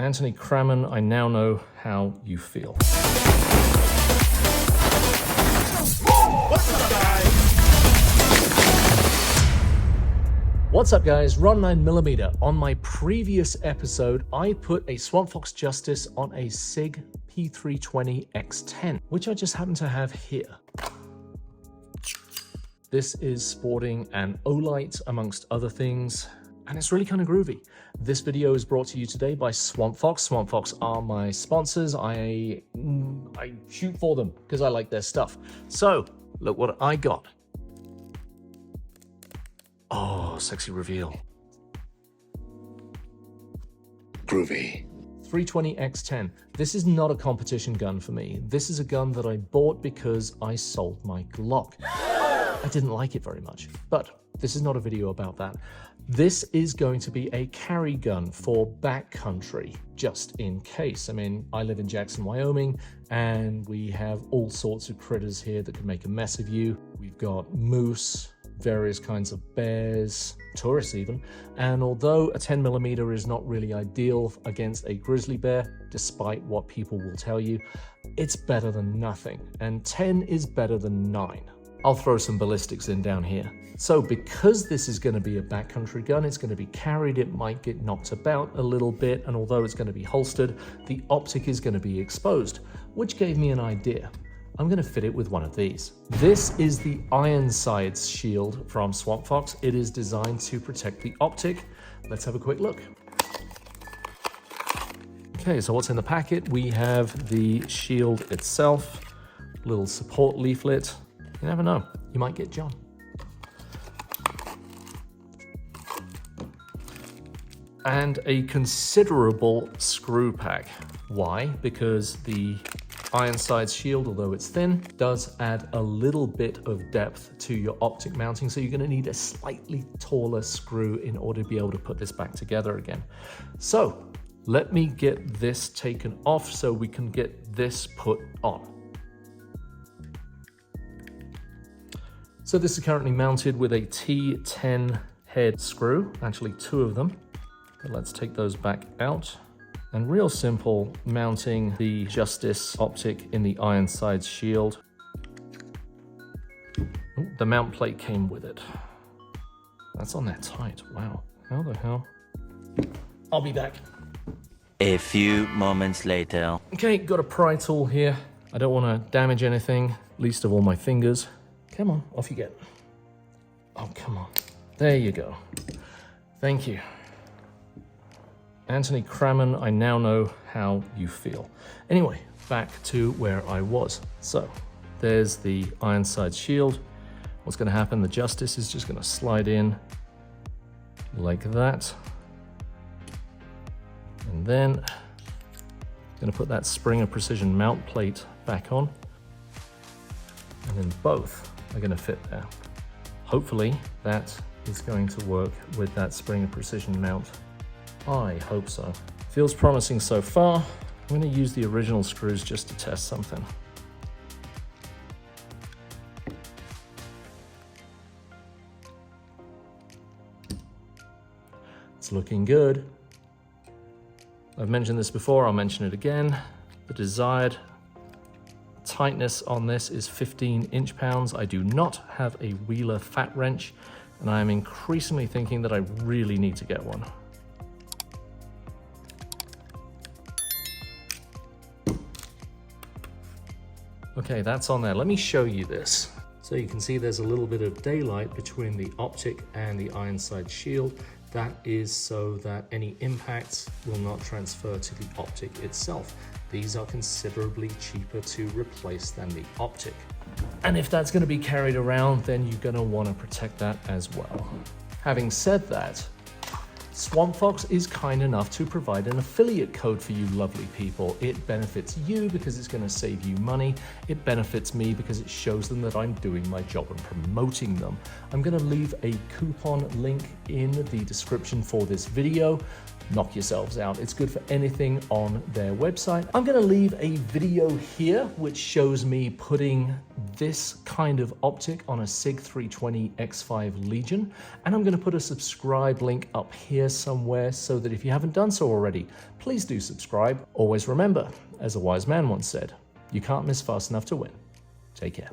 Anthony Crammon, I now know how you feel. What's up guys, Ron 9mm. On my previous episode, I put a Swampfox Justice on a Sig P320 X-Ten, which I just happen to have here. This is sporting an O-light amongst other things, and it's really kind of groovy. This video is brought to you today by Swampfox. Swampfox are my sponsors. I shoot for them because I like their stuff. So, look what I got. Oh, sexy reveal. Groovy. 320 X-Ten. This is not a competition gun for me. This is a gun that I bought because I sold my Glock. I didn't like it very much, but this is not a video about that. This is going to be a carry gun for backcountry, just in case. I mean, I live in Jackson, Wyoming, and we have all sorts of critters here that can make a mess of you. We've got moose, various kinds of bears, tourists even, and although a 10mm is not really ideal against a grizzly bear, despite what people will tell you, it's better than nothing, and 10 is better than 9. I'll throw some ballistics in down here. So because this is going to be a backcountry gun, it's going to be carried, it might get knocked about a little bit, and although it's going to be holstered, the optic is going to be exposed, which gave me an idea. I'm going to fit it with one of these. This is the Ironsides shield from Swampfox. It is designed to protect the optic. Let's have a quick look. Okay, so what's in the packet? We have the shield itself, little support leaflet. You never know, you might get John. And a considerable screw pack. Why? Because the Ironsides shield, although it's thin, does add a little bit of depth to your optic mounting, so you're going to need a slightly taller screw in order to be able to put this back together again. So let me get this taken off so we can get this put on. So this is currently mounted with a T10 head screw, actually 2 of them. But let's take those back out. And real simple, mounting the Justice optic in the Ironsides shield. Ooh, the mount plate came with it. That's on there tight, wow. How the hell? I'll be back. A few moments later. Okay, got a pry tool here. I don't want to damage anything, least of all my fingers. Come on, off you get. Oh, come on. There you go. Thank you. Anthony Crammon, I now know how you feel. Anyway, back to where I was. So, there's the Ironsides shield. What's going to happen? The Justice is just going to slide in like that. And then, going to put that Springer Precision mount plate back on. And then both are going to fit there. Hopefully that is going to work with that Springer Precision mount. I hope so. Feels promising so far. I'm going to use the original screws just to test something. It's looking good. I've mentioned this before, I'll mention it again. The desired tightness on this is 15 inch-pounds. I do not have a Wheeler fat wrench, and I am increasingly thinking that I really need to get one. Okay, that's on there. Let me show you this. So you can see there's a little bit of daylight between the optic and the Ironsides shield. That is so that any impacts will not transfer to the optic itself. These are considerably cheaper to replace than the optic. And if that's going to be carried around, then you're going to want to protect that as well. Having said that, Swampfox is kind enough to provide an affiliate code for you lovely people. It benefits you because it's going to save you money. It benefits me because it shows them that I'm doing my job and promoting them. I'm going to leave a coupon link in the description for this video. knock yourselves out. It's good for anything on their website. I'm going to leave a video here which shows me putting this kind of optic on a Sig 320 X5 Legion, and I'm going to put a subscribe link up here somewhere so that if you haven't done so already, please do subscribe. Always remember, as a wise man once said, you can't miss fast enough to win. Take care.